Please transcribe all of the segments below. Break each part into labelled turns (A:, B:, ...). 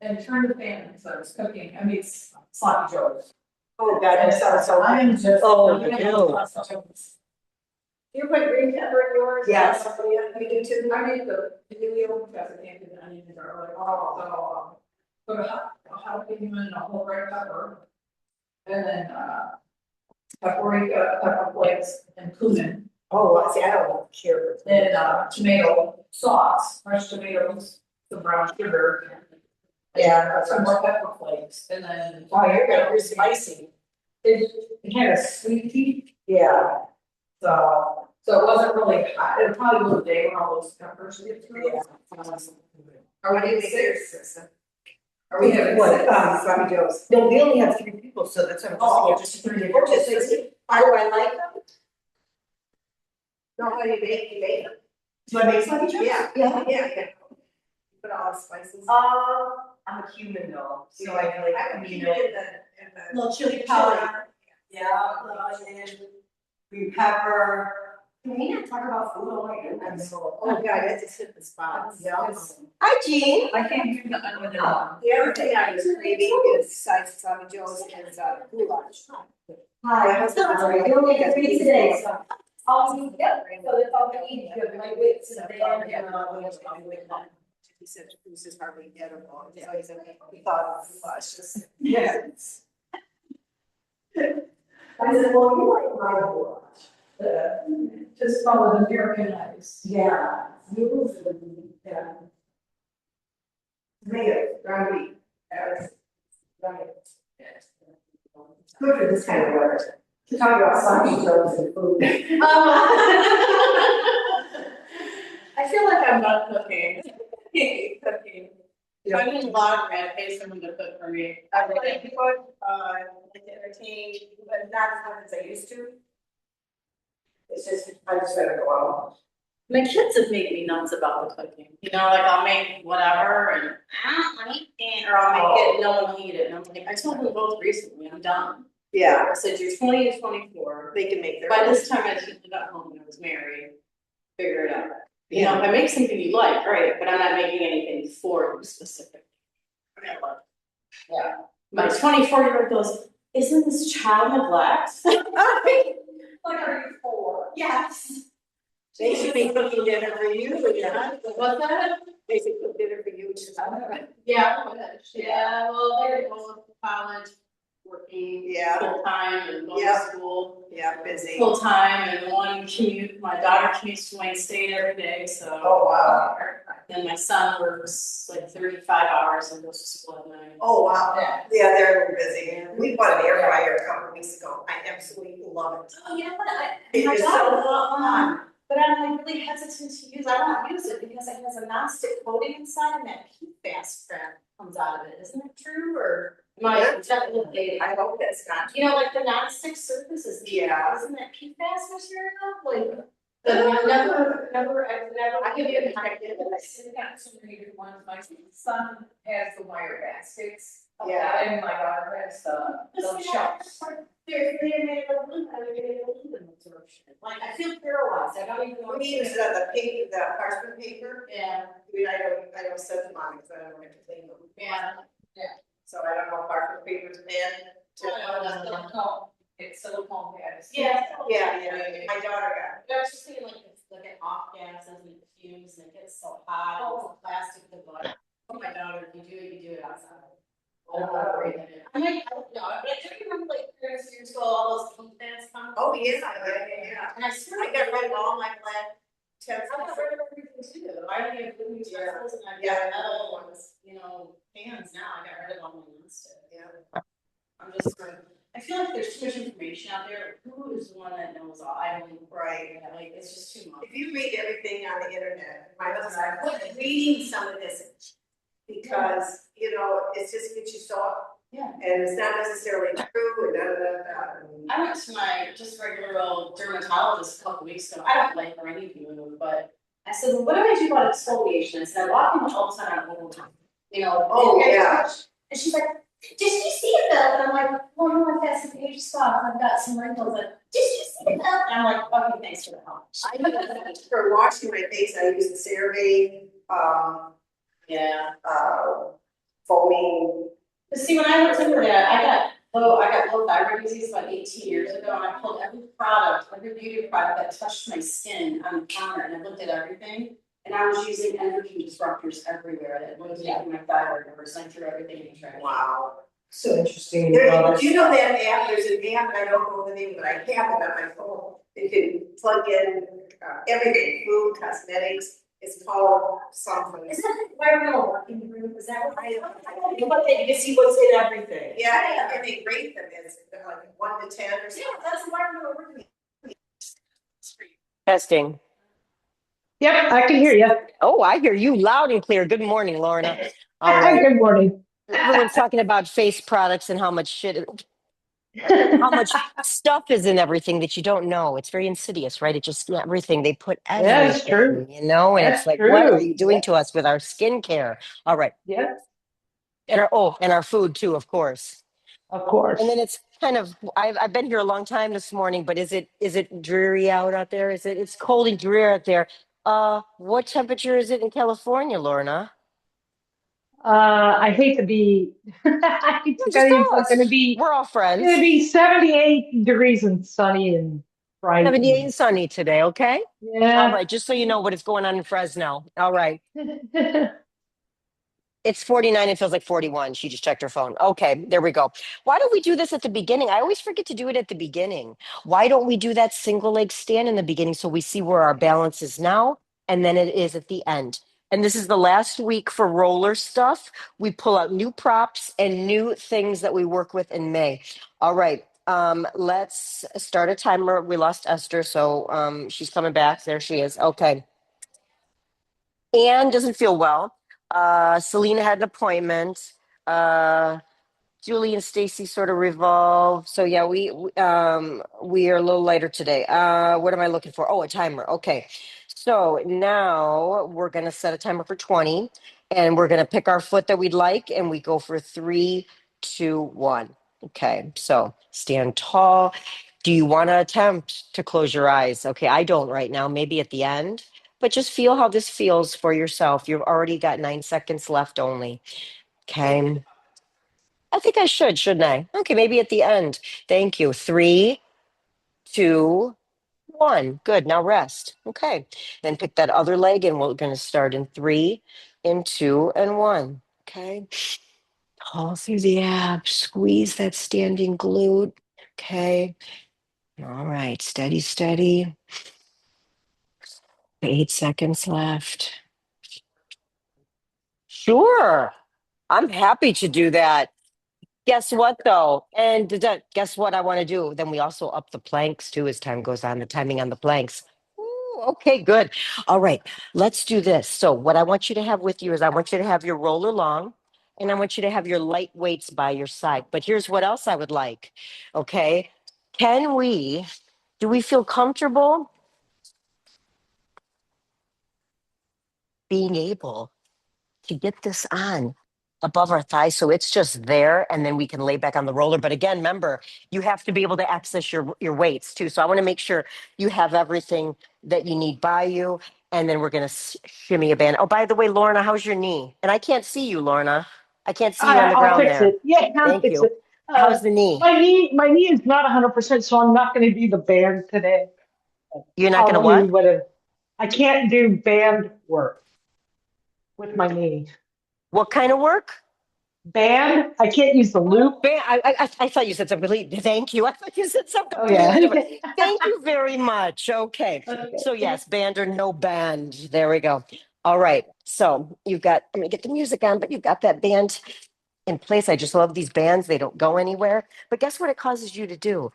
A: And turn the fan, so it's cooking, I mean, it's sloppy joes.
B: Oh, God, I'm sorry, so
A: I am just.
C: Oh,
A: I am
C: no.
A: just-
B: you put green pepper in yours?
A: Yes.
B: Yeah, you do too?
A: I made the paleo because I can't do the onions and garlic. So, put a jalapeno and a whole red pepper. And then, paprika, pepper flakes, and cumin.
B: Oh, I see, I don't care.
A: Then, tomato sauce, fresh tomatoes, some brown sugar.
B: Yeah.
A: Some more pepper flakes, and then.
B: Oh, you're spicy.
A: It had a sweet tea,
B: Yeah.
A: so it wasn't really hot, it probably was a day when all those peppers get through.
B: Yeah.
A: Are we doing six? Are we having
B: What,
A: six?
B: sloppy joes? No, we only have 3 people, so that's what I'm.
A: Oh, just three.
B: Or just 6. How do I like them? No, how do you make them?
C: Do I make sloppy joes?
B: Yeah. Put all the spices.
C: I'm a human though, so I like,
B: in
C: you know,
B: the.
C: little chili powder. Yeah, onion, green pepper. Can we not talk about food all night?
B: Oh, God, that just hit the spot.
C: Yeah. Hi, Jean.
A: I can't do the onion on.
B: The other thing I was craving is besides sloppy joes is goulash.
C: Hi,
B: husband's
C: you only get 3 today, so.
A: Yep, so it's all we eat, good, like, wait, so they have,
B: He said this is hardly edible. So he said he thought it was luscious.
A: Yes.
C: I said, well, you like my goulash.
A: Just follow the Americanized.
C: Yeah, usually, yeah.
B: Tomato, ground beef.
C: Right. Good for this kind of weather. To talk about sloppy joes and food.
A: I feel like I'm not cooking. Cooking.
B: Yeah.
A: I'm in log man, pay someone to cook for me.
B: I like to entertain, but not as much as I used to. It's just, I just gotta go out.
D: My kids have made me nuts about the cooking. You know, like I'll make whatever and I eat it, or I'll make it, no one will eat it. And I'm like, I told them both recently, I'm done.
B: Yeah,
D: I said, you're 20 to 24.
B: they can make their.
D: By this time I got home and I was married, figure it out. You know, if I make something you like, great, but I'm not making anything for you specifically.
A: Yeah.
D: My 24-year-old goes, isn't this child neglect?
A: Like, are you 4?
D: Yes.
B: They should be cooking dinner for you, yeah.
D: What's that?
B: They should cook dinner for you, which is.
D: Yeah, yeah, well, they're both college, working
B: Yeah.
D: full time and going
B: Yeah.
D: to school
B: Yeah, busy.
D: full time, and one commute, my daughter commutes to Wayne State every day, so.
B: Oh, wow.
D: Then my son works like 35 hours and goes to school at night.
B: Oh, wow.
A: Yeah.
B: Yeah, they're a little busy. We bought an air fryer a couple of weeks ago. I absolutely love it.
D: Oh, yeah, but
B: It
D: my
B: is
D: daughter
B: so
D: was all
B: fun.
D: but I'm like really hesitant to use, I won't use it because it has a nonstick coating inside and that PFAS crap comes out of it, isn't it true, or? Am I definitely,
B: I hope that's not.
D: you know, like the nonstick surfaces,
B: Yeah.
D: isn't that PFAS material, like? But never,
B: I give you a packet.
A: I've got so many good ones, my son has the wire baskets.
B: Yeah.
A: And my daughter has the shelves.
D: They're made of aluminum absorption, like I feel paralyzed, I don't even know.
B: We use the paper, the parchment paper.
D: Yeah,
B: I mean, I don't set them on because I don't have to clean them.
D: yeah.
B: So I don't know if parchment paper's bad to.
A: It's silicone pads.
D: Yeah.
B: Yeah, my daughter got it.
D: I was just thinking like it's like an off gases and fumes and it gets so hot, it's plastic the butt. Oh my daughter, if you do it outside. I don't know where it is. I mean, I don't know, but I do remember like years ago, all those PFAS come.
B: Oh, yeah.
D: And I swear.
B: I got rid of all my black tents.
D: I got rid of everything too. I only have blue utensils and I've got metal ones, you know, pans now. I got rid of all my nonstick.
B: Yeah.
D: I'm just sort of, I feel like there's too much information out there. Who is the one that knows all? I don't,
B: Right.
D: like, it's just too much.
B: If you read everything on the internet, my husband's like, quit reading some of this. Because, you know, it's just gets you so.
D: Yeah.
B: And it's not necessarily true and
D: I went to my just regular old dermatologist a couple weeks ago. I don't like her any move, but I said, well, what do I do about exfoliation? I said, I walk in all the time on overtime. You know,
B: Oh,
D: and,
B: yeah.
D: and she's like, did you see it though? And I'm like, well, no, I've got some age spots, I've got some wrinkles. Like, did you see it though? And I'm like, okay, thanks for the help.
B: For washing my face, I use the CeraVe,
D: Yeah.
B: Foaming.
D: But see, when I looked into that, I got low thyroid disease about 18 years ago, and I pulled every product, every beauty product that touched my skin on the counter, and I looked at everything. And I was using endocrine disruptors everywhere that was making my thyroid numbers, and I threw everything in the trash.
B: Wow.
C: So interesting.
B: Do you know that app, there's an app, I don't know the name, but I have it on my phone. You can plug in everything, food, cosmetics, it's called something.
D: Is that why we're all working the room? Is that what
B: I-
C: But you can see what's in everything.
B: Yeah, and they rate them as like 1 to 10 or something.
D: Yeah, that's why we're working.
E: Testing.
C: Yep, I can hear you.
E: Oh, I hear you loud and clear. Good morning, Lorna. All right.
C: Good morning.
E: Everyone's talking about face products and how much stuff is in everything that you don't know. It's very insidious, right? It just everything. They put
C: That is true.
E: everything, and it's
C: That's
E: like, what are
C: true.
E: you doing to us with our skincare? All right.
C: Yep,
E: And our food too, of course.
C: of course.
E: And then it's kind of I've been here a long time this morning, but is it dreary out there? It's cold and dreary out there. What temperature is it in California, Lorna?
C: I hate to be, I hate to tell
E: Just
C: you,
E: tell
C: it's like
E: us. We're all
C: gonna
E: friends.
C: be 78 degrees and sunny and bright
E: 78
C: and
E: and sunny today, okay? All
C: yeah.
E: right, just so you know what is going on in Fresno. All right. It's 49. It feels like 41. She just checked her phone. Okay, there we go. Why don't we do this at the beginning? I always forget to do it at the beginning. Why don't we do that single leg stand in the beginning so we see where our balance is now and then it is at the end? And this is the last week for roller stuff. We pull out new props and new things that we work with in May. All right. Let's start a timer. We lost Esther, so she's coming back. There she is. Okay. Anne doesn't feel well. Selena had an appointment. Uh, Julie and Stacy sort of revolve. So yeah, we are a little lighter today. What am I looking for? Oh, a timer. Okay. So now we're gonna set a timer for 20 and we're gonna pick our foot that we'd like and we go for 3, 2, 1. Okay, so stand tall. Do you want to attempt to close your eyes? Okay, I don't right now, maybe at the end, but just feel how this feels for yourself. You've already got 9 seconds left only. Okay. I think I should, shouldn't I? Okay, maybe at the end. Thank you. 3, 2, 1. Good. Now rest. Okay. Then pick that other leg and we're going to start in 3, 2, 1. Okay. Pull through the abs. Squeeze that standing glute. Okay. All right. Steady, steady. 8 seconds left. Sure. I'm happy to do that. Guess what though? And guess what I want to do? Then we also up the planks too as time goes on, the timing on the planks. Ooh, okay, good. All right, let's do this. So what I want you to have with you is I want you to have your roller long and I want you to have your light weights by your side. But here's what else I would like. Okay. Do we feel comfortable being able to get this on above our thighs so it's just there and then we can lay back on the roller? But again, remember, you have to be able to access your weights too. So I want to make sure you have everything that you need by you. And then we're going to shimmy a band. Oh, by the way, Lorna, how's your knee? And I can't see you, Lorna. I can't see you on the
C: I'll
E: ground
C: fix
E: there.
C: it. Yeah, I'll
E: Thank
C: fix
E: you.
C: it.
E: How's the knee?
C: My knee is not 100%, so I'm not going to do the band today.
E: You're not going to
C: I'll do
E: what?
C: whatever. I can't do band work with my knee.
E: What kind of work?
C: Band, I can't use the loop.
E: I thought you said something completely. Thank you. I thought you said something
C: Oh yeah.
E: completely different. Thank you very much. Okay. So
C: Okay.
E: yes, band or no band. There we go. All right. So you've got. I'm gonna get the music on, but you've got that band in place. I just love these bands. They don't go anywhere. But guess what? It causes you to do.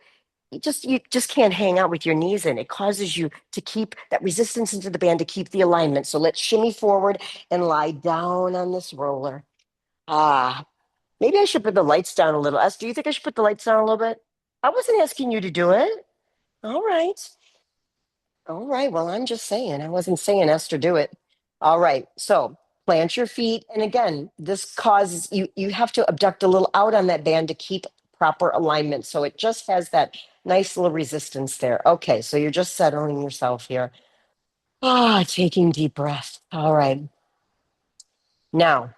E: You just can't hang out with your knees in. It causes you to keep that resistance into the band to keep the alignment. So let's shimmy forward and lie down on this roller. Ah, maybe I should put the lights down a little. Do you think I should put the lights down a little bit? I wasn't asking you to do it. All right. All right. Well, I'm just saying. I wasn't saying Esther do it. All right. So plant your feet. And again, this causes you have to abduct a little out on that band to keep proper alignment. So it just has that nice little resistance there. Okay. So you're just settling yourself here. Ah, taking deep breath. All right. Now,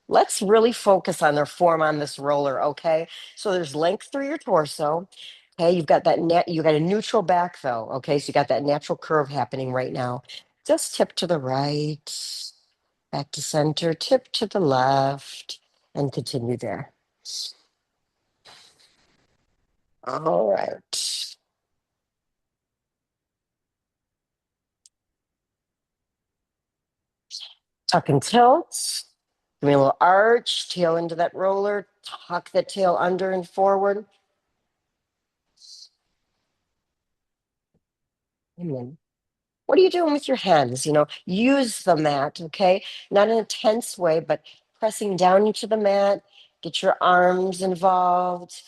E: let's really focus on their form on this roller, okay? So there's length through your torso. Okay, you've got that net, you got a neutral back though. Okay, so you got that natural curve happening right now. Just tip to the right, back to center, tip to the left, and continue there. All right. Tuck and tilt. Give me a little arch, tail into that roller, tuck the tail under and forward. And then what are you doing with your hands? Use the mat, okay? Not in a tense way, but pressing down into the mat. Get your arms involved,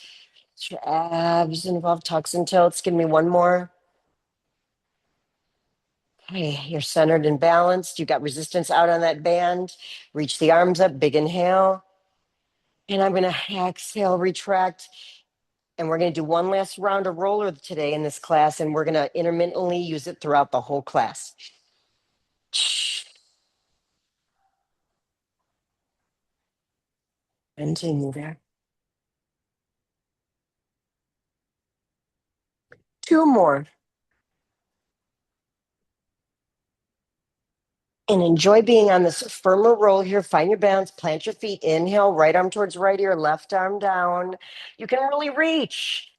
E: get your abs involved, tucks and tilts. Give me one more. Okay, you're centered and balanced. You got resistance out on that band. Reach the arms up, big inhale. And I'm going to exhale, retract. And we're going to do one last round of roller today in this class, and we're going to intermittently use it throughout the whole class. Continue there. Two more. And enjoy being on this firmer roll here. Find your balance, plant your feet, inhale, right arm towards right ear, left arm down. You can really reach.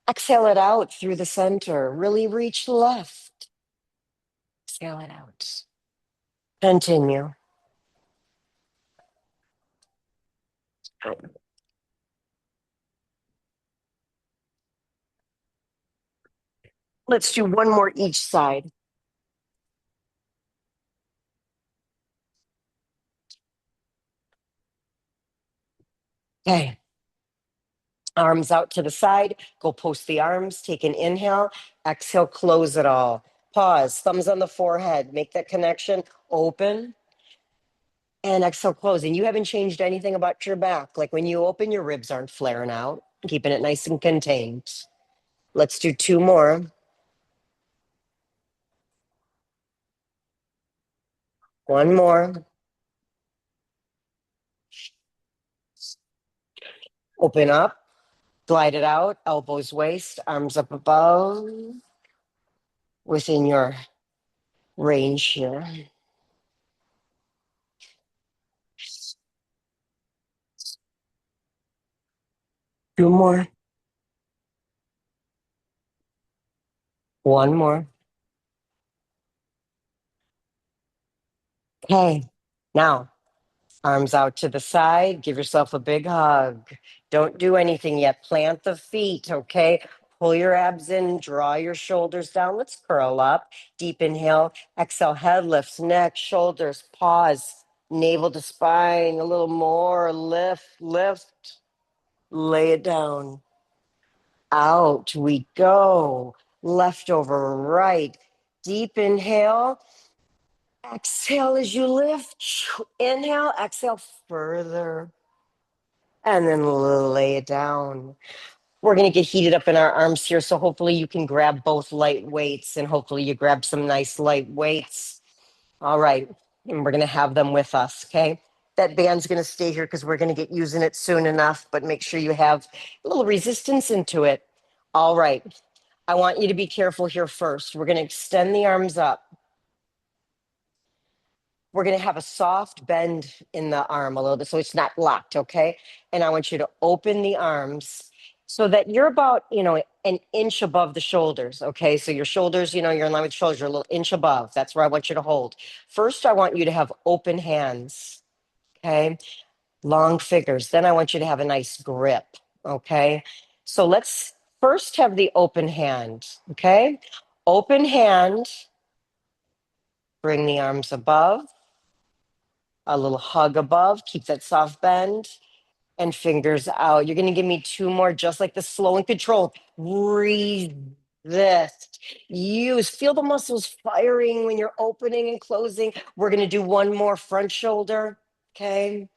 E: Exhale it out through the center. Really reach left. Exhale it out. Continue. Let's do one more each side. Okay. Arms out to the side. Go post the arms. Take an inhale. Exhale, close it all. Pause. Thumbs on the forehead. Make that connection. Open. And exhale, closing. You haven't changed anything about your back. Like when you open, your ribs aren't flaring out, keeping it nice and contained. Let's do two more. One more. Open up, glide it out, elbows, waist, arms up above, within your range here. Two more. One more. Okay. Now, arms out to the side. Give yourself a big hug. Don't do anything yet. Plant the feet, okay? Pull your abs in, draw your shoulders down. Let's curl up. Deep inhale. Exhale, head lifts, neck, shoulders, pause, navel to spine. A little more. Lift, lift. Lay it down. Out we go. Left over right. Deep inhale. Exhale as you lift. Inhale, exhale further. And then lay it down. We're going to get heated up in our arms here. So hopefully you can grab both light weights and hopefully you grab some nice light weights. All right. And we're going to have them with us. Okay. That band's going to stay here because we're going to get using it soon enough, but make sure you have a little resistance into it. All right. I want you to be careful here first. We're going to extend the arms up. We're going to have a soft bend in the arm a little bit so it's not locked, okay? And I want you to open the arms so that you're about, an inch above the shoulders, okay? So your shoulders, you're in line with shoulders, you're a little inch above. That's where I want you to hold. First, I want you to have open hands, okay? Long fingers. Then I want you to have a nice grip, okay? So let's first have the open hand, okay? Open hand, bring the arms above. A little hug above, keep that soft bend, and fingers out. You're going to give me two more, just like the slow and controlled. Resist. Use, feel the muscles firing when you're opening and closing. We're going to do one more front shoulder. Okay.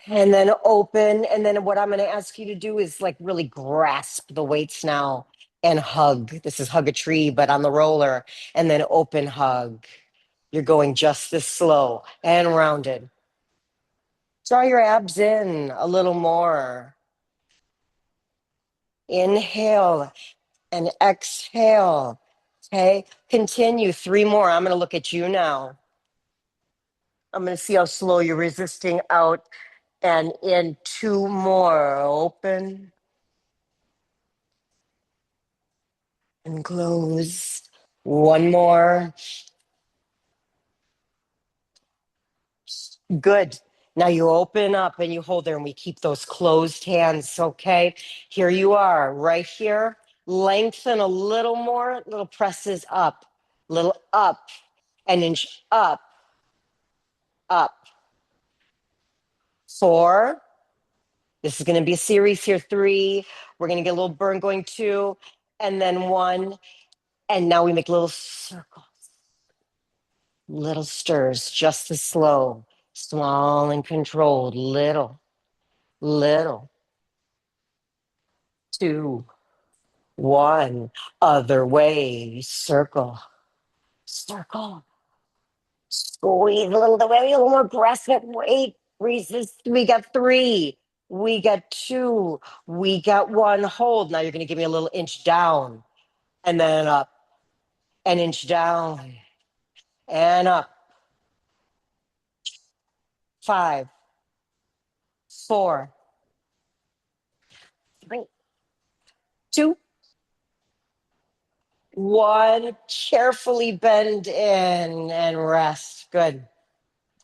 E: And then open. And then what I'm going to ask you to do is like really grasp the weights now and hug. This is hug a tree, but on the roller. And then open hug. You're going just this slow and rounded. Draw your abs in a little more. Inhale and exhale. Okay, continue. 3 more. I'm going to look at you now. I'm going to see how slow you're resisting out and in. 2 more. Open and close. 1 more. Good. Now you open up and you hold there and we keep those closed hands. Okay. Here you are, right here. Lengthen a little more, little presses up, little up, an inch up, up. 4. This is going to be a series here. 3. We're going to get a little burn going. 2, and then 1. And now we make little circles, little stirs, just as slow, small and controlled, little, little. 2, 1. Other way, circle, circle. Squeeze a little the way, a little more aggressive. Wait, resist. We got 3. We got 2. We got 1. Hold. Now you're going to give me a little inch down and then up, an inch down and up. 5, 4, 3, 2, 1. Carefully bend in and rest. Good.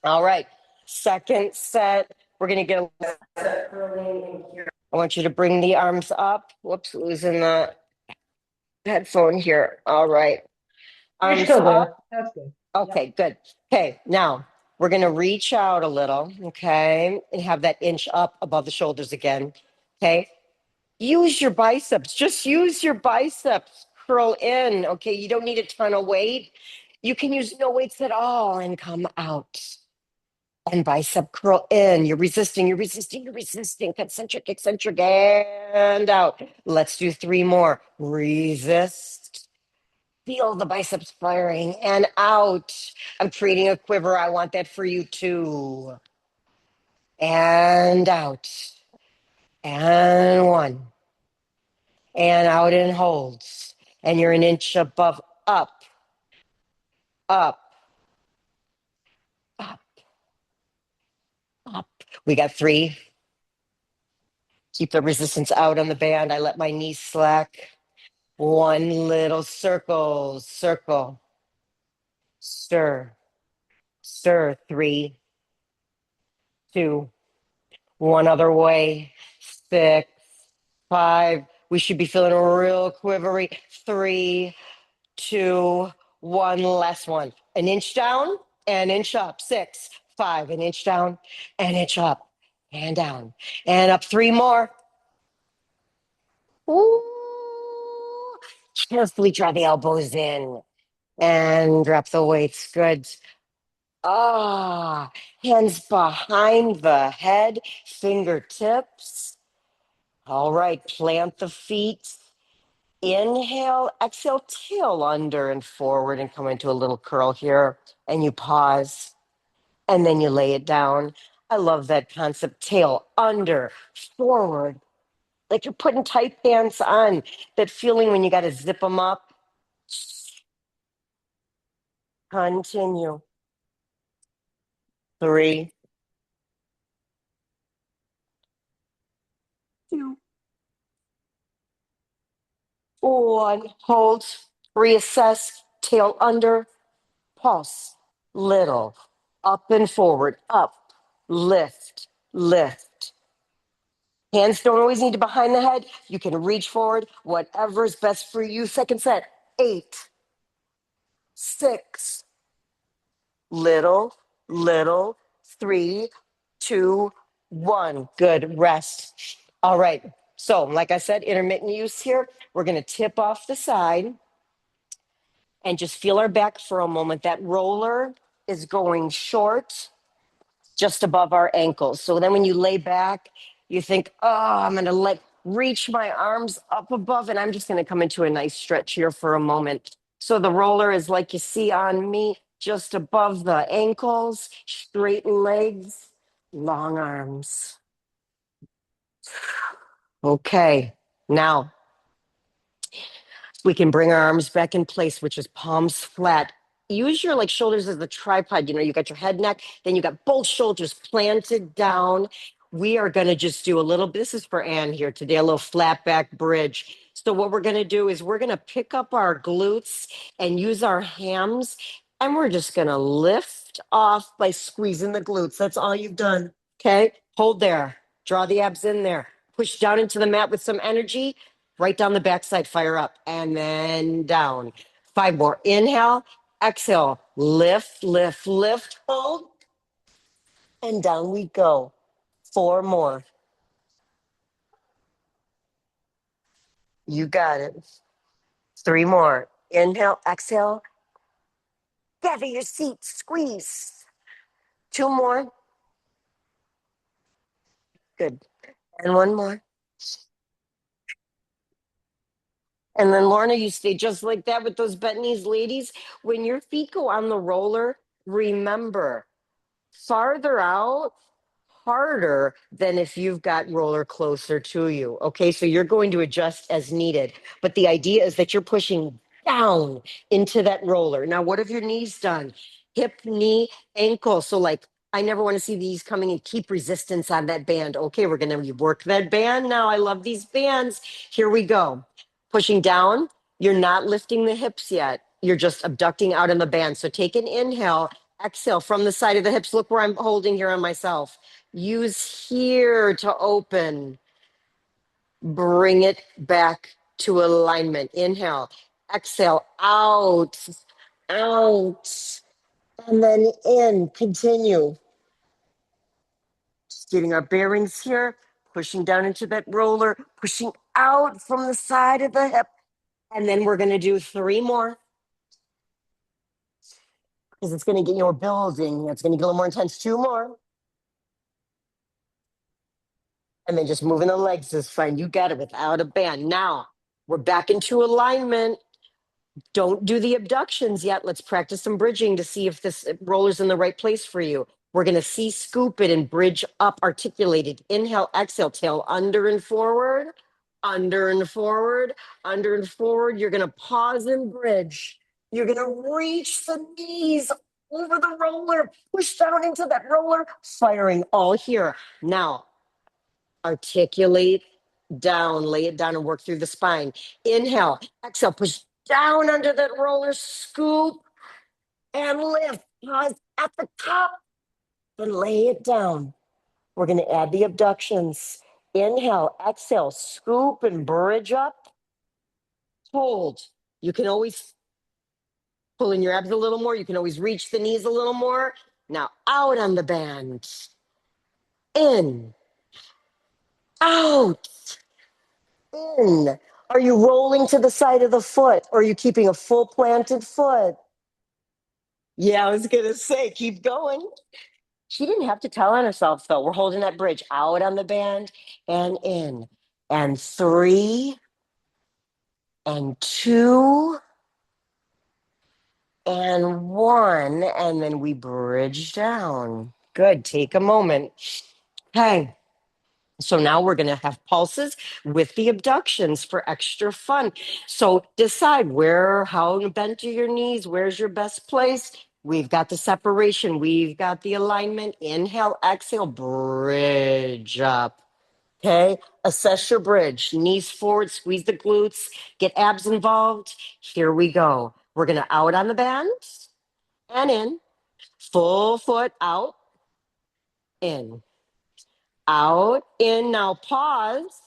E: All right. Second set. We're going to get a set early in here. I want you to bring the arms up. Whoops, losing the headphone here. All right.
A: You're
E: Arms
A: still
E: up.
A: there. That's good.
E: Okay, good. Okay, now we're going to reach out a little, okay, and have that inch up above the shoulders again. Okay. Use your biceps. Just use your biceps. Curl in. Okay. You don't need a ton of weight. You can use no weights at all and come out. And bicep curl in. You're resisting, you're resisting, you're resisting. Concentric, eccentric, and out. Let's do 3 more. Resist. Feel the biceps firing and out. I'm creating a quiver. I want that for you too. And out. And 1. And out and holds. And you're an inch above, up, up, up, up. We got 3. Keep the resistance out on the band. I let my knees slack. 1 little circle, circle, stir, stir. 3, 2, 1 other way. 6, 5. We should be feeling real quivery. 3, 2, 1. Last one. An inch down, an inch up. 6, 5. An inch down, an inch up, and down, and up. 3 more. Ooh. Carefully draw the elbows in and drop the weights. Good. Ah, hands behind the head, fingertips. All right, plant the feet. Inhale, exhale, tail under and forward and come into a little curl here. And you pause and then you lay it down. I love that concept. Tail under, forward, like you're putting tight pants on. That feeling when you got to zip them up. Continue. 3, 2, 1. Hold. Reassess. Tail under. Pulse. Little. Up and forward. Up. Lift. Lift. Hands don't always need to behind the head. You can reach forward. Whatever's best for you. Second set. 8, 6. Little. Little. 3, 2, 1. Good. Rest. All right. So, like I said, intermittent use here. We're going to tip off the side and just feel our back for a moment. That roller is going short just above our ankles. So then when you lay back, you think, oh, I'm going to reach my arms up above and I'm just going to come into a nice stretch here for a moment. So the roller is like you see on me, just above the ankles, straight legs, long arms. Okay, now we can bring our arms back in place, which is palms flat. Use your like shoulders as the tripod. You know, you got your head, neck, then you got both shoulders planted down. We are going to just do a little, this is for Anne here today, a little flat back bridge. So what we're going to do is we're going to pick up our glutes and use our hams, and we're just going to lift off by squeezing the glutes. That's all you've done. Okay. Hold there. Draw the abs in there. Push down into the mat with some energy. Right down the backside, fire up, and then down. 5 more. Inhale, exhale, lift, lift, lift, hold, and down we go. 4 more. You got it. 3 more. Inhale, exhale, gather your seat, squeeze. 2 more. Good. And 1 more. And then, Lorna, you stay just like that with those bent knees, ladies. When your feet go on the roller, remember, farther out, harder than if you've got roller closer to you. Okay, so you're going to adjust as needed. But the idea is that you're pushing down into that roller. Now, what have your knees done? Hip, knee, ankle. So, like, I never want to see these coming and keep resistance on that band. Okay, we're going to work that band now. I love these bands. Here we go. Pushing down. You're not lifting the hips yet. You're just abducting out in the band. So take an inhale, exhale from the side of the hips. Look where I'm holding here on myself. Use here to open. Bring it back to alignment. Inhale, exhale, out, out, and then in. Continue. Just getting our bearings here, pushing down into that roller, pushing out from the side of the hip. And then we're going to do 3 more because it's going to get your building. It's going to get a little more intense. 2 more. And then just moving the legs is fine. You got it without a band. Now we're back into alignment. Don't do the abductions yet. Let's practice some bridging to see if this roller's in the right place for you. We're going to see scoop it and bridge up articulated. Inhale, exhale, tail under and forward, under and forward, under and forward. You're going to pause and bridge. You're going to reach the knees over the roller, push down into that roller, firing all here. Now, articulate down, lay it down and work through the spine. Inhale, exhale, push down under that roller, scoop and lift. Pause at the top, then lay it down. We're going to add the abductions. Inhale, exhale, scoop and bridge up. Hold. You can always pull in your abs a little more. You can always reach the knees a little more. Now out on the band. In. Out. In. Are you rolling to the side of the foot or are you keeping a full planted foot? Yeah, I was going to say, keep going. She didn't have to tell on herself, though. We're holding that bridge out on the band and in. And 3 and 2 and 1. And then we bridge down. Good. Take a moment. Okay. So now we're going to have pulses with the abductions for extra fun. So decide how bent are your knees? Where's your best place? We've got the separation. We've got the alignment. Inhale, exhale, bridge up. Okay. Assess your bridge. Knees forward, squeeze the glutes, get abs involved. Here we go. We're going to out on the band and in. Full foot out, in. Out, in. Now pause.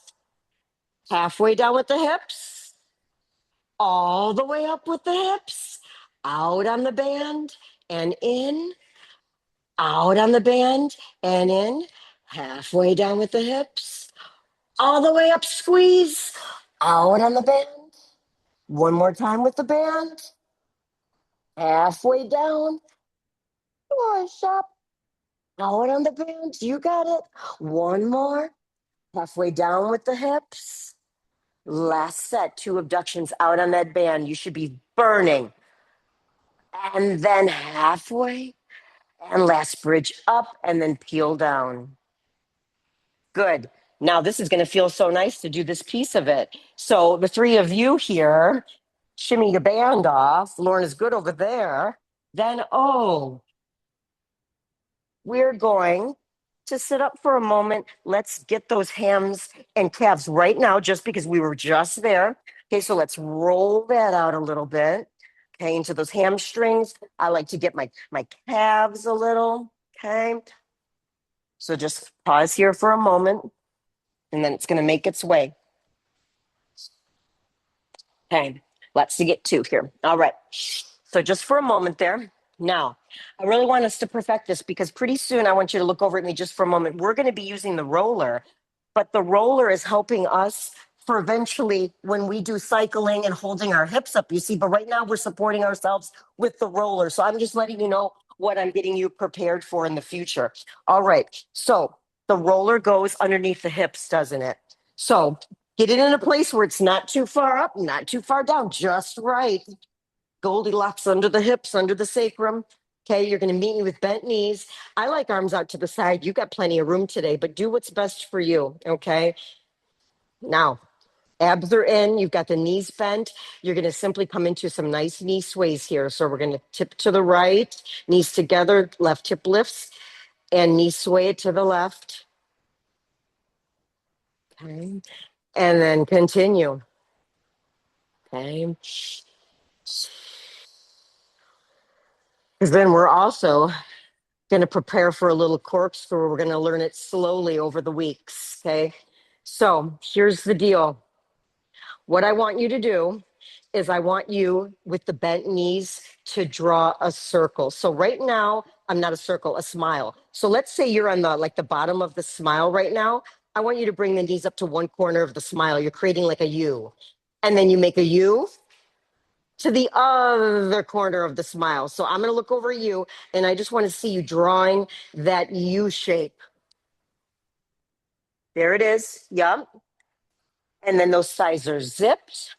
E: Halfway down with the hips, all the way up with the hips, out on the band and in, out on the band and in, halfway down with the hips, all the way up, squeeze, out on the band. 1 more time with the band, halfway down, push up, out on the band. You got it. 1 more, halfway down with the hips. Last set, 2 abductions out on that band. You should be burning. and then halfway, and last bridge up, and then peel down. Good. Now this is going to feel so nice to do this piece of it. So the three of you here, shimmy your band off. Lauren is good over there. Then, oh, we're going to sit up for a moment. Let's get those hams and calves right now, just because we were just there. Okay, so let's roll that out a little bit. Okay, into those hamstrings. I like to get my calves a little. Okay. So just pause here for a moment, and then it's going to make its way. Okay, lots to get to here. All right. So just for a moment there. Now, I really want us to perfect this because pretty soon I want you to look over at me just for a moment. We're going to be using the roller, but the roller is helping us for eventually when we do cycling and holding our hips up, you see. But right now we're supporting ourselves with the roller. So I'm just letting you know what I'm getting you prepared for in the future. All right. So the roller goes underneath the hips, doesn't it? So get it in a place where it's not too far up, not too far down, just right. Goldilocks under the hips, under the sacrum. Okay, you're going to meet me with bent knees. I like arms out to the side. You got plenty of room today, but do what's best for you. Okay. Now, abs are in. You've got the knees bent. You're going to simply come into some nice knee sways here. So we're going to tip to the right, knees together, left hip lifts, and knee sway to the left. Okay. And then continue. Okay. Because then we're also going to prepare for a little corkscrew. We're going to learn it slowly over the weeks. Okay. So here's the deal. What I want you to do is I want you with the bent knees to draw a circle. So right now, I'm not a circle, a smile. So let's say you're on the bottom of the smile right now. I want you to bring the knees up to one corner of the smile. You're creating like a U. And then you make a U to the other corner of the smile. So I'm going to look over you and I just want to see you drawing that U shape. There it is. Yep. And then those thighs are zipped.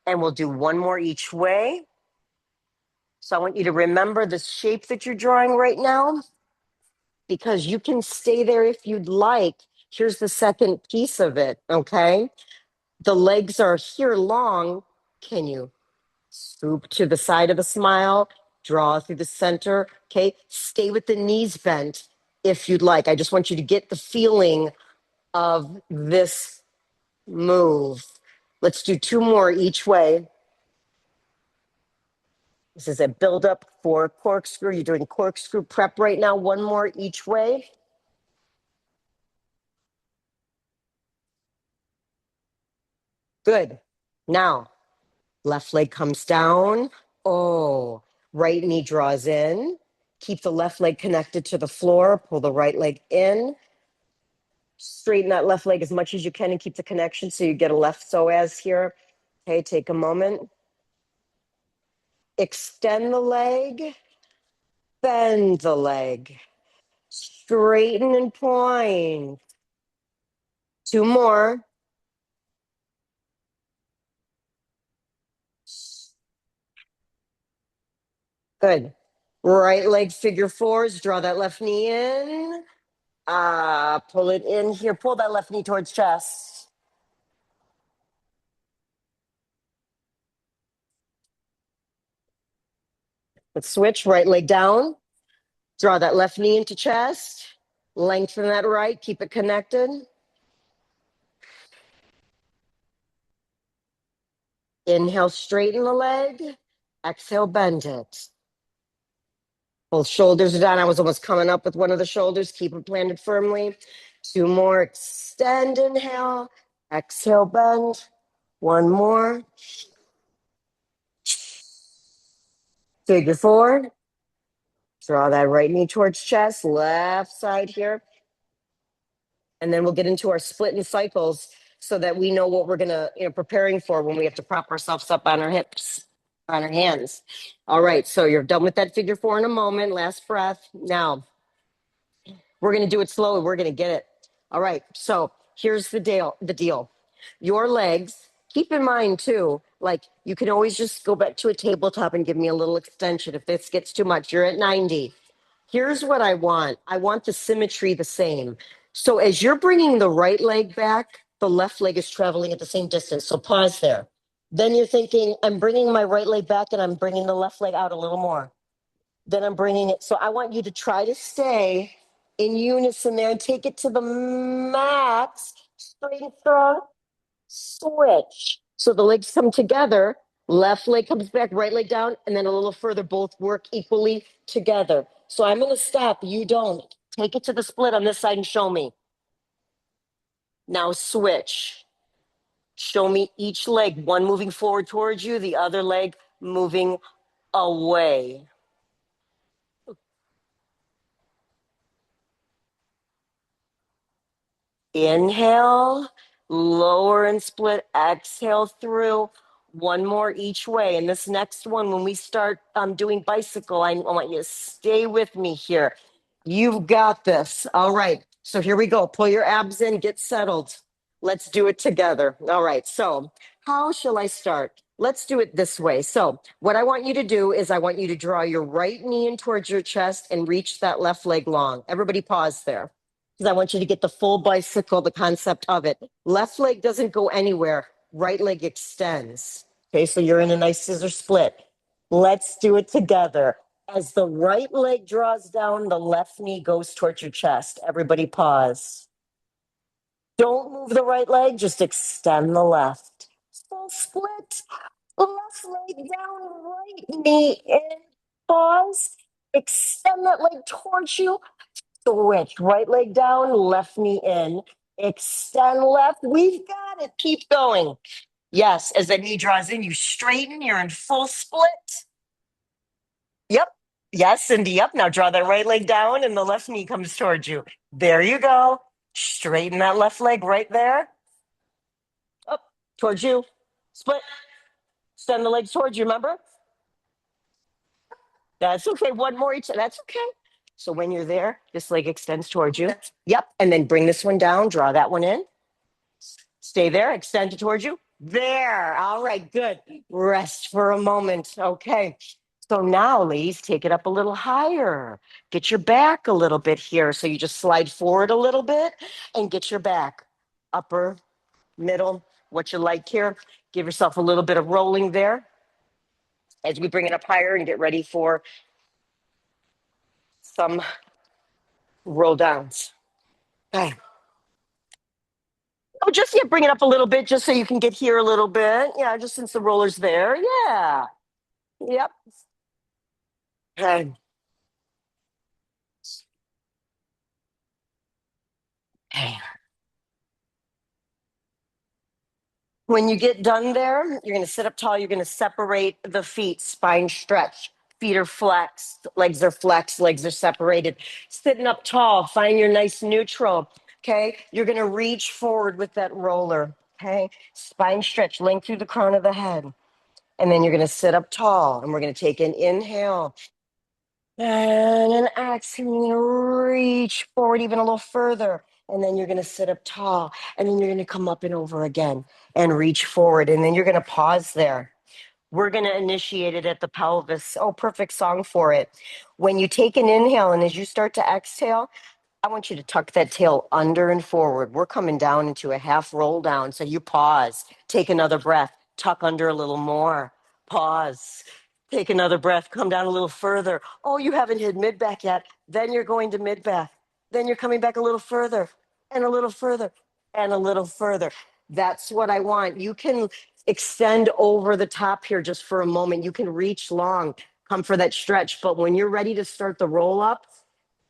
E: And we'll do one more each way. So I want you to remember the shape that you're drawing right now, because you can stay there if you'd like. Here's the second piece of it, okay? The legs are here long. Can you scoop to the side of the smile, draw through the center, okay? Stay with the knees bent if you'd like. I just want you to get the feeling of this move. Let's do two more each way. This is a build up for corkscrew. You're doing corkscrew prep right now. One more each way. Good. Now, left leg comes down. Oh, right knee draws in. Keep the left leg connected to the floor. Pull the right leg in. Straighten that left leg as much as you can and keep the connection so you get a left psoas here. Okay, take a moment. Extend the leg. Bend the leg. Straighten and point. Two more. Good. Right leg figure fours. Draw that left knee in. Pull it in here. Pull that left knee towards chest. Let's switch. Right leg down. Draw that left knee into chest. Lengthen that right. Keep it connected. Inhale, straighten the leg. Exhale, bend it. Both shoulders are down. I was almost coming up with one of the shoulders. Keep it planted firmly. Two more. Extend, inhale. Exhale, bend. One more. Figure four. Draw that right knee towards chest, left side here. And then we'll get into our split and cycles so that we know what we're gonna, preparing for when we have to prop ourselves up on our hips, on our hands. All right, so you're done with that figure four in a moment. Last breath. Now, we're gonna do it slowly. We're gonna get it. All right, so here's the deal. Your legs keep in mind too, like you can always just go back to a tabletop and give me a little extension if this gets too much. You're at 90. Here's what I want. I want the symmetry the same. So as you're bringing the right leg back, the left leg is traveling at the same distance. So pause there. Then you're thinking, I'm bringing my right leg back and I'm bringing the left leg out a little more. Then I'm bringing it. So I want you to try to stay in unison there and take it to the max. Straight and strong. Switch. So the legs come together. Left leg comes back, right leg down, and then a little further. Both work equally together. So I'm going to stop. You don't. Take it to the split on this side and show me. Now switch. Show me each leg, one moving forward towards you, the other leg moving away. Inhale, lower and split, exhale through. One more each way. And this next one, when we start doing bicycle, I want you to stay with me here. You've got this. All right. So here we go. Pull your abs in, get settled. Let's do it together. All right. So how shall I start? Let's do it this way. So what I want you to do is I want you to draw your right knee in towards your chest and reach that left leg long. Everybody pause there because I want you to get the full bicycle, the concept of it. Left leg doesn't go anywhere. Right leg extends. Okay, so you're in a nice scissor split. Let's do it together. As the right leg draws down, the left knee goes towards your chest. Everybody pause. Don't move the right leg, just extend the left. Full split. Left leg down, right knee in. Pause. Extend that leg towards you. Switch. Right leg down, left knee in. Extend left. We've got it. Keep going. Yes, as the knee draws in, you straighten. You're in full split. Yep. Yes, Cindy. Yep. Now draw that right leg down and the left knee comes towards you. There you go. Straighten that left leg right there. Up towards you. Split. Send the legs towards you, remember? That's okay. One more each. That's okay. So when you're there, this leg extends towards you. Yep. And then bring this one down. Draw that one in. Stay there. Extend it towards you. There. All right. Good. Rest for a moment. Okay. So now, ladies, take it up a little higher. Get your back a little bit here. So you just slide forward a little bit and get your back. Upper, middle, what you like here. Give yourself a little bit of rolling there as we bring it up higher and get ready for some roll downs. Okay. Oh, just yeah, bring it up a little bit just so you can get here a little bit. Yeah, just since the roller's there. Yeah. Yep. Okay. Okay. When you get done there, you're going to sit up tall. You're going to separate the feet, spine stretch. Feet are flexed, legs are separated. Sitting up tall, find your nice neutral. Okay. You're going to reach forward with that roller. Okay. Spine stretch, length through the crown of the head. And then you're going to sit up tall and we're going to take an inhale and an exhale. Reach forward even a little further. And then you're going to sit up tall and then you're going to come up and over again and reach forward. And then you're going to pause there. We're going to initiate it at the pelvis. Oh, perfect song for it. When you take an inhale and as you start to exhale, I want you to tuck that tail under and forward. We're coming down into a half roll down. So you pause, take another breath, tuck under a little more, pause, take another breath, come down a little further. Oh, you haven't hit mid back yet. Then you're going to mid back. Then you're coming back a little further and a little further and a little further. That's what I want. You can extend over the top here just for a moment. You can reach long, come for that stretch. But when you're ready to start the roll up,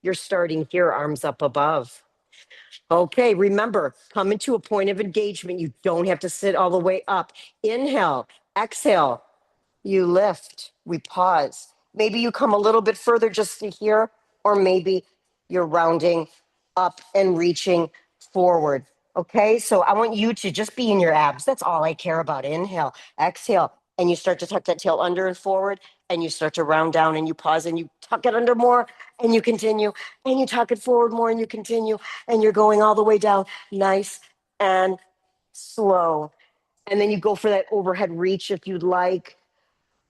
E: you're starting here, arms up above. Okay, remember, come into a point of engagement. You don't have to sit all the way up. Inhale, exhale, you lift, we pause. Maybe you come a little bit further just to here, or maybe you're rounding up and reaching forward. Okay, so I want you to just be in your abs. That's all I care about. Inhale, exhale, and you start to tuck that tail under and forward, and you start to round down and you pause and you tuck it under more and you continue, and you tuck it forward more and you continue, and you're going all the way down. Nice and slow. And then you go for that overhead reach if you'd like.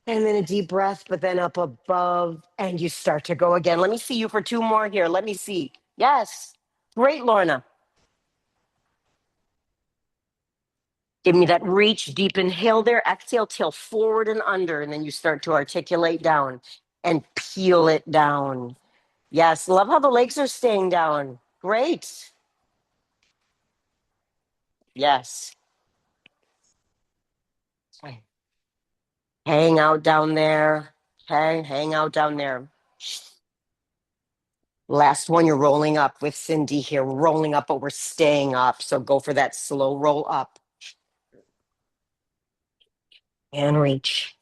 E: And then a deep breath, but then up above, and you start to go again. Let me see you for two more here. Let me see. Yes. Great, Lorna. Give me that reach, deep inhale there. Exhale, tail forward and under. And then you start to articulate down and peel it down. Yes. Love how the legs are staying down. Great. Yes. Hang out down there. Okay. Hang out down there. Last one, you're rolling up with Cindy here. We're rolling up, but we're staying up. So go for that slow roll up and reach.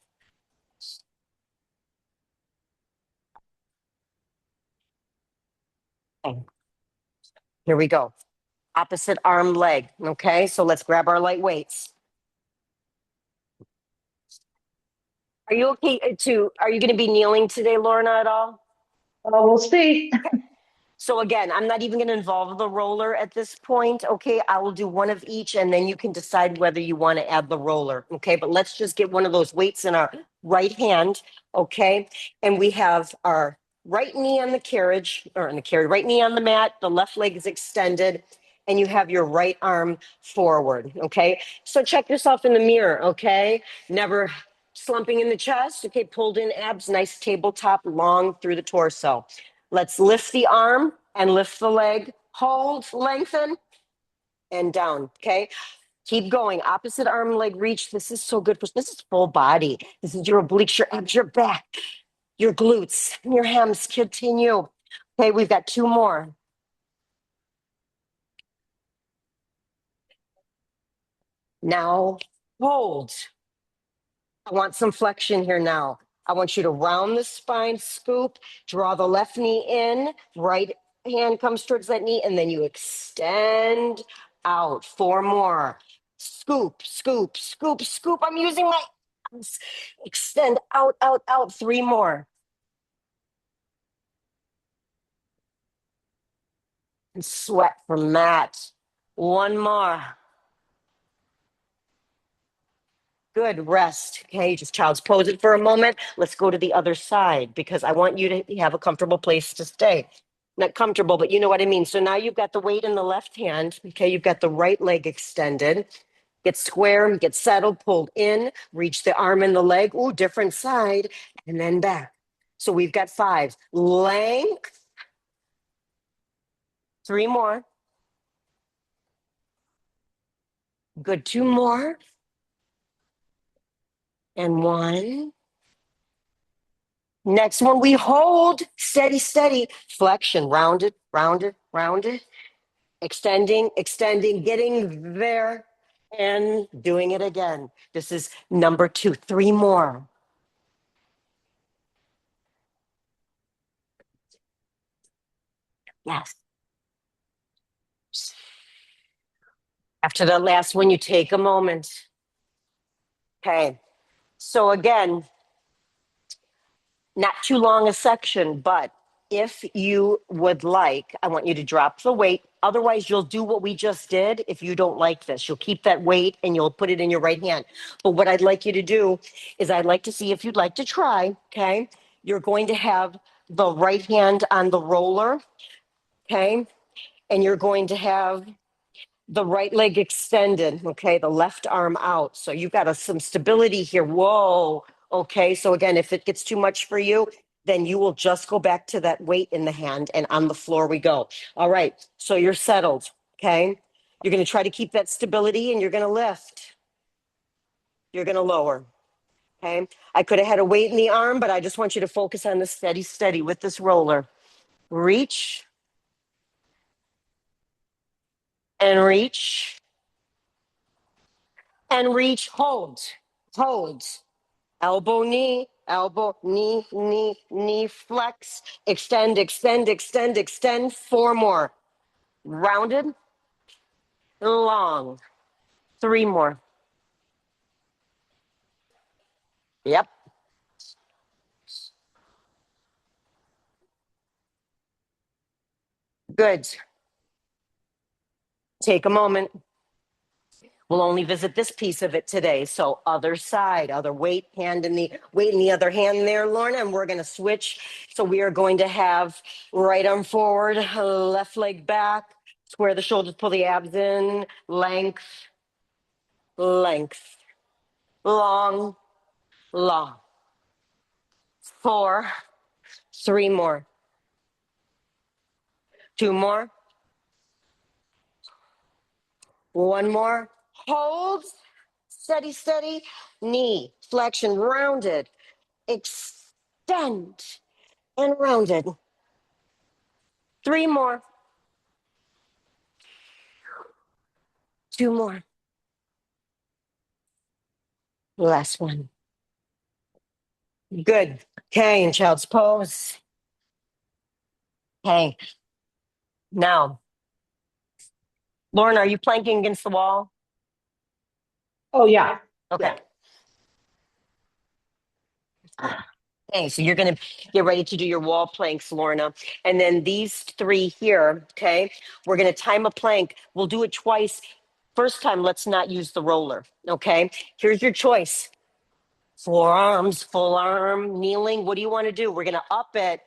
E: Okay. Here we go. Opposite arm leg. Okay. So let's grab our light weights. Are you okay are you going to be kneeling today, Lorna, at all?
F: Oh, we'll see.
E: So again, I'm not even going to involve the roller at this point. Okay, I will do one of each, and then you can decide whether you want to add the roller. Okay, but let's just get one of those weights in our right hand. Okay, and we have our right knee on the carriage, or on the carriage, right knee on the mat. The left leg is extended, and you have your right arm forward. Okay, so check yourself in the mirror. Okay, never slumping in the chest. Okay, pulled in abs, nice tabletop, long through the torso. Let's lift the arm and lift the leg. Hold, lengthen, and down. Okay. Keep going. Opposite arm, leg reach. This is so good for this is full body. This is your obliques, your abs, your back, your glutes, and your hams. Continue. Okay, we've got two more. Now hold. I want some flexion here now. I want you to round the spine, scoop, draw the left knee in, right hand comes towards that knee, and then you extend out. Four more. Scoop, scoop, scoop, scoop. I'm using my arms. Extend out, out, out. Three more. And sweat from that. One more. Good, rest. Okay, just child's pose it for a moment. Let's go to the other side because I want you to have a comfortable place to stay. Not comfortable, but you know what I mean. So now you've got the weight in the left hand. Okay, you've got the right leg extended. Get square, get settled, pulled in, reach the arm and the leg. Ooh, different side, and then back. So we've got five. Length. Three more. Good, two more. And one. Next one, we hold steady, steady, flexion, rounded, rounded, rounded, extending, extending, getting there and doing it again. This is number two, three more. Yes. After that last one, you take a moment. Okay. So again, not too long a section, but if you would like, I want you to drop the weight. Otherwise, you'll do what we just did. If you don't like this, you'll keep that weight and you'll put it in your right hand. But what I'd like you to do is I'd like to see if you'd like to try. Okay. You're going to have the right hand on the roller. Okay. And you're going to have the right leg extended, okay, the left arm out. So you've got some stability here. Whoa. Okay. So again, if it gets too much for you, then you will just go back to that weight in the hand and on the floor we go. All right. So you're settled. Okay. You're going to try to keep that stability and you're going to lift. You're going to lower. Okay. I could have had a weight in the arm, but I just want you to focus on the steady, steady with this roller. Reach and reach and reach. Hold. Hold. Elbow, knee, flex, extend, extend, extend, extend. Four more. Rounded, long. Three more. Yep. Good. Take a moment. We'll only visit this piece of it today. So other side, other weight, weight in the other hand there, Lorna, and we're going to switch. So we are going to have right arm forward, left leg back, square the shoulders, pull the abs in, length, length, long, long. 4, 3 more, 2 more, 1 more, hold, steady, steady, knee, flexion, rounded, extend, and rounded. 3 more, 2 more, last one. Good. Okay, in child's pose. Okay. Now, Lauren, are you planking against the wall?
F: Oh, yeah.
E: Okay. Okay, so you're going to get ready to do your wall planks, Lorna. And then these 3 here, okay, we're going to time a plank. We'll do it twice. First time, let's not use the roller, okay? Here's your choice. Forearms, full arm, kneeling. What do you want to do? We're going to up it.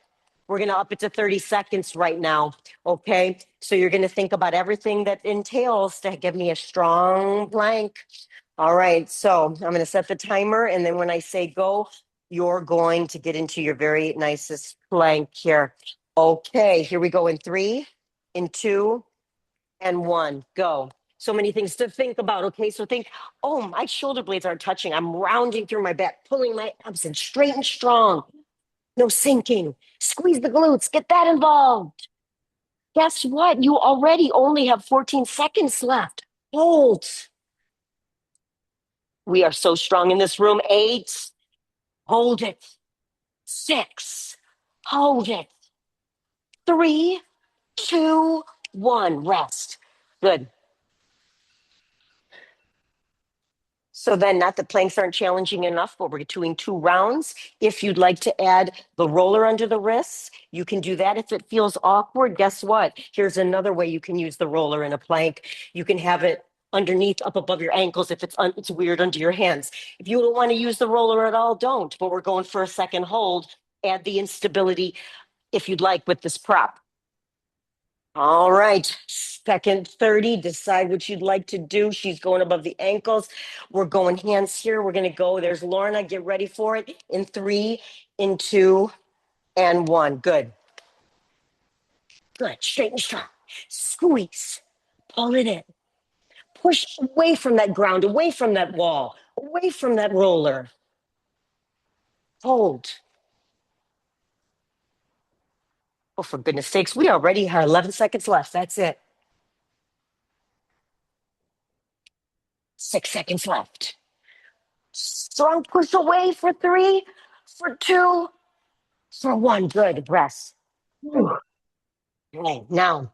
E: We're going to up it to 30 seconds right now, okay? So you're going to think about everything that entails to give me a strong plank. All right, so I'm going to set the timer, and then when I say go, you're going to get into your very nicest plank here. Okay, here we go in 3, in 2, and 1. Go. So many things to think about. Okay, so think, oh, my shoulder blades aren't touching. I'm rounding through my back, pulling my abs in straight and strong. No sinking. Squeeze the glutes. Get that involved. Guess what? You already only have 14 seconds left. Hold. We are so strong in this room. 8. Hold it. 6. Hold it. 3, 2, 1. Rest. Good. So then, not that planks aren't challenging enough, but we're doing 2 rounds. If you'd like to add the roller under the wrists, you can do that. If it feels awkward, guess what? Here's another way you can use the roller in a plank. You can have it underneath, up above your ankles if it's weird under your hands. If you don't want to use the roller at all, don't. But we're going for a second hold. Add the instability if you'd like with this prop. All right, second 30, decide what you'd like to do. She's going above the ankles. We're going hands here. We're going to go. There's Lorna. Get ready for it. In 3, in 2, and 1. Good. Good. Straight and strong. Squeeze. Pull it in. Push away from that ground, away from that wall, away from that roller. Hold. Oh, for goodness sakes, we already have 11 seconds left. That's it. 6 seconds left. Strong push away for 3, for 2, for 1. Good. Rest. Okay, now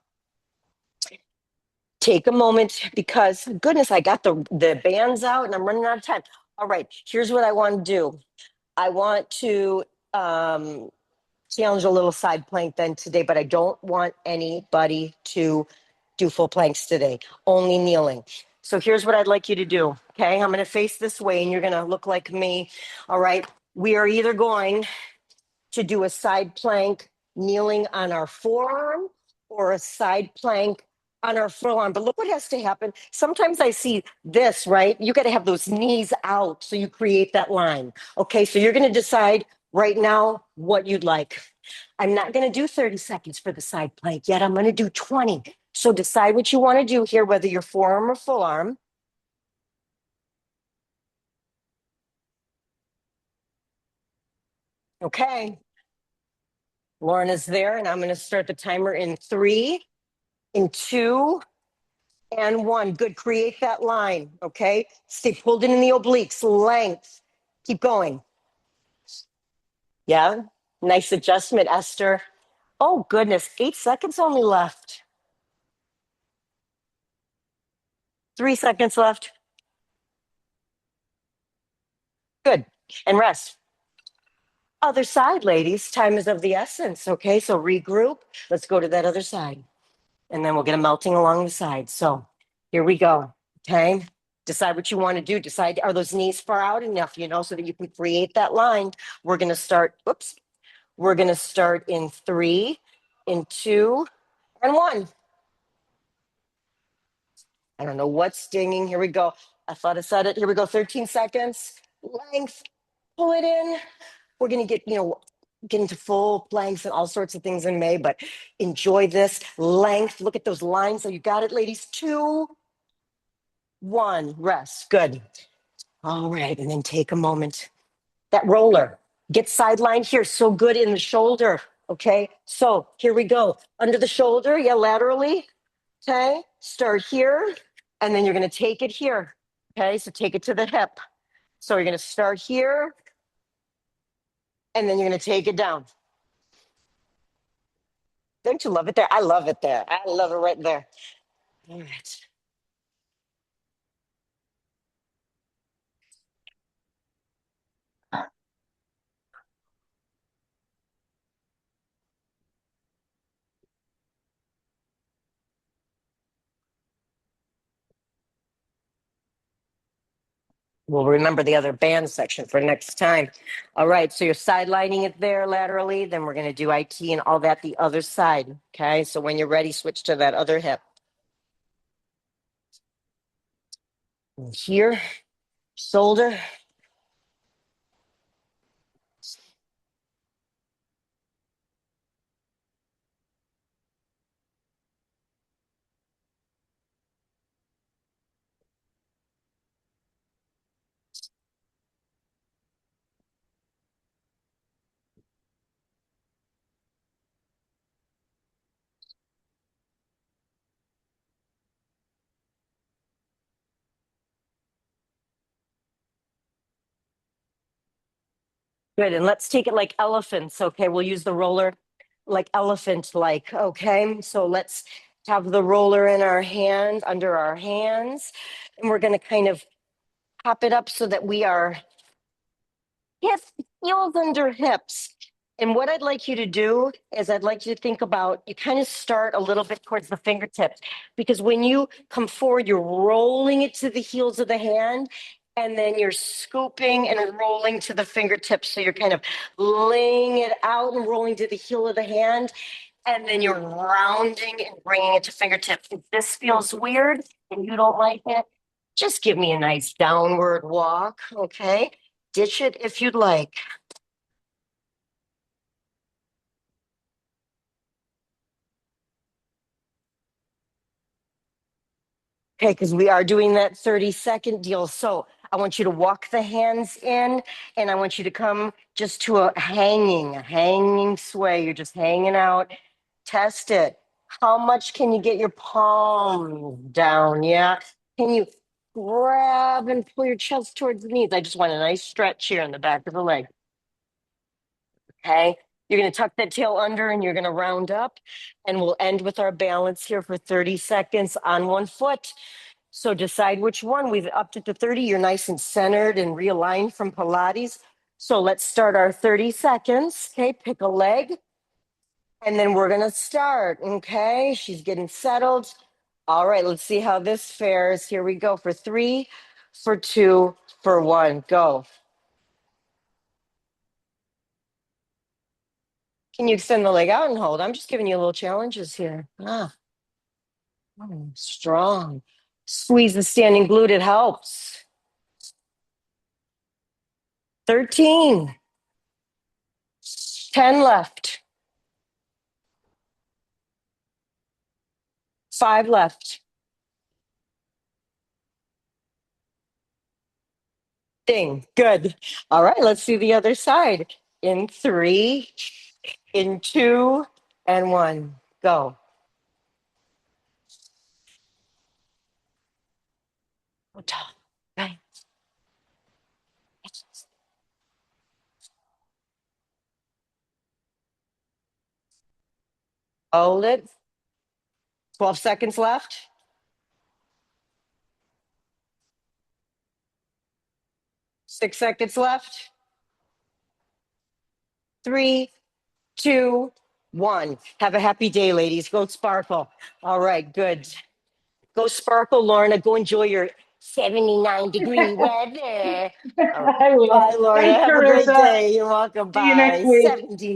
E: take a moment because goodness, I got the bands out and I'm running out of time. All right, here's what I want to do. I want to challenge a little side plank then today, but I don't want anybody to do full planks today, only kneeling. So here's what I'd like you to do. Okay, I'm going to face this way and you're going to look like me. All right, we are either going to do a side plank kneeling on our forearm or a side plank on our forearm. But look what has to happen. Sometimes I see this, right? You got to have those knees out so you create that line. Okay, so you're going to decide right now what you'd like. I'm not going to do 30 seconds for the side plank yet. I'm going to do 20. So decide what you want to do here, whether you're forearm or full arm. Okay. Lauren is there, and I'm going to start the timer in 3, in 2, and 1. Good. Create that line. Okay. Stay pulled in the obliques. Length. Keep going. Yeah. Nice adjustment, Esther. Oh, goodness. 8 seconds only left. 3 seconds left. Good. And rest. Other side, ladies. Time is of the essence. Okay. So regroup. Let's go to that other side. And then we'll get a melting along the side. So here we go. Okay. Decide what you want to do. Decide, are those knees far out enough, so that you can create that line. We're going to start, oops, we're going to start in 3, in 2, and 1. I don't know what's stinging. Here we go. I thought I said it. Here we go. 13 seconds. Length. Pull it in. We're going to get into full planks and all sorts of things in May, but enjoy this length. Look at those lines. So you got it, ladies. 2, 1. Rest. Good. All right. And then take a moment. That roller. Get sidelined here. So good in the shoulder. Okay. So here we go. Under the shoulder. Yeah, laterally. Okay. Start here. And then you're going to take it here. Okay. So take it to the hip. So you're going to start here. And then you're going to take it down. Don't you love it there? I love it there. I love it right there. All right. We'll remember the other band section for next time. All right. So you're sidelining it there laterally. Then we're going to do IT and all that the other side. Okay. So when you're ready, switch to that other hip. And here, shoulder. Good. And let's take it like elephants. Okay. We'll use the roller like elephant like. Okay. So let's have the roller in our hand, under our hands. And we're going to kind of pop it up so that we are hips, heels under hips. And what I'd like you to do is I'd like you to think about, you kind of start a little bit towards the fingertips, because when you come forward, you're rolling it to the heels of the hand, and then you're scooping and rolling to the fingertips. So you're kind of laying it out and rolling to the heel of the hand, and then you're rounding and bringing it to fingertips. If this feels weird and you don't like it, just give me a nice downward walk, okay? Ditch it if you'd like. Okay, because we are doing that 30-second deal. So I want you to walk the hands in, and I want you to come just to a hanging sway. You're just hanging out. Test it. How much can you get your palms down? Yeah. Can you grab and pull your chest towards the knees? I just want a nice stretch here in the back of the leg. Okay. You're going to tuck that tail under and you're going to round up, and we'll end with our balance here for 30 seconds on one foot. So decide which one. We've upped it to 30. You're nice and centered and realigned from Pilates. So let's start our 30 seconds. Okay. Pick a leg, and then we're going to start. Okay. She's getting settled. All right. Let's see how this fares. Here we go for 3, for 2, for 1. Go. Can you extend the leg out and hold? I'm just giving you little challenges here. Strong. Squeeze the standing glute. It helps. 13. 10 left. 5 left. Ding. Good. All right. Let's do the other side. In 3, in 2, and 1. Go. Okay. Hold it. 12 seconds left. 6 seconds left. 3, 2, 1. Have a happy day, ladies. Go sparkle. All right, good. Go sparkle, Lorna. Go enjoy 79-degree weather. Oh,
F: I will.
E: bye, Lorna.
F: Thanks,
E: Have a great
F: Carissa.
E: day. You're welcome.
F: See you next
E: Bye.
F: week.
E: 70.